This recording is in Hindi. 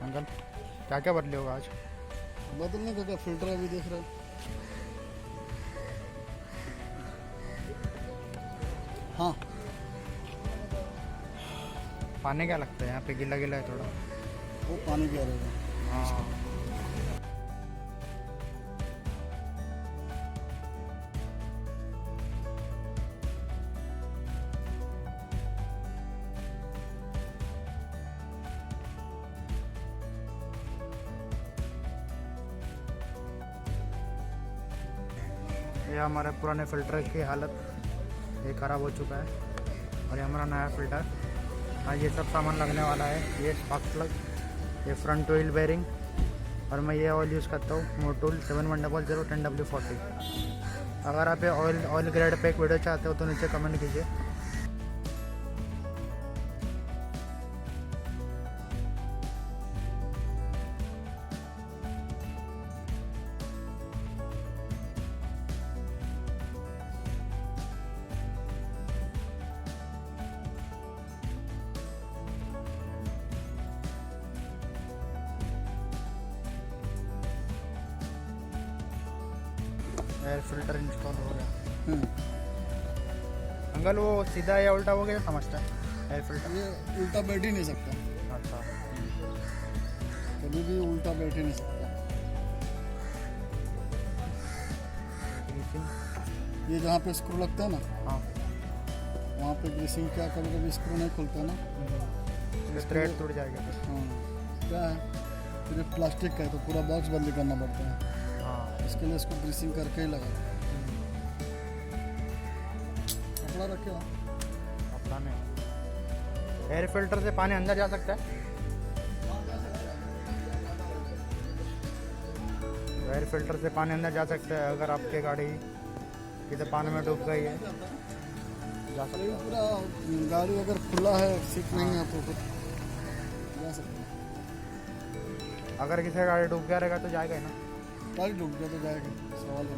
अंकल क्या क्या बदले होगा आज? बदलने का क्या, फिल्टर अभी देख रहे हो। हाँ, पानी क्या लगता है यहाँ पे? गिला गिला है थोड़ा। वो पानी क्या रहेगा। हाँ। ये हमारे पुराने फ़िल्टर की हालत, ये ख़राब हो चुका है। और ये हमारा नया फ़िल्टर। हाँ, ये सब सामान लगने वाला है। ये स्पार्क प्लग, ये फ्रंट व्हील बेरिंग, और मैं ये ऑयल यूज़ करता हूँ मोटुल 7100 10W40। अगर आप ये ऑयल ग्रेड पे एक वीडियो चाहते हो तो नीचे कमेंट कीजिए। एयर फिल्टर इंस्टॉल हो गया। अंकल वो सीधा या उल्टा हो गया समझता है एयर फिल्टर? ये उल्टा बैठ ही नहीं सकता, अच्छा। कभी भी उल्टा बैठ ही नहीं सकता। ये जहाँ पे स्क्रू लगता है ना, हाँ, वहाँ पे ग्रीसिंग क्या, कभी कभी स्क्रू नहीं खुलता ना, थ्रेड टूट जाएगा फिर। हाँ क्या है, फिर ये प्लास्टिक का है तो पूरा बॉक्स बंद करना पड़ता है। हाँ, इसके लिए इसको ग्रीसिंग करके ही लगा। कपड़ा रखे हो अपना नहीं। एयर फिल्टर से पानी अंदर जा सकता है? एयर फिल्टर से पानी अंदर जा सकता है अगर आपकी गाड़ी किसी पानी में डूब गई है, जा सकता है। पूरा गाड़ी अगर खुला है, सीट नहीं है तो फिर जा सकते हैं। अगर किसी गाड़ी डूब गया रहेगा तो जाएगा ही ना। गाड़ी डूब गया तो जाएगा, सवाल है।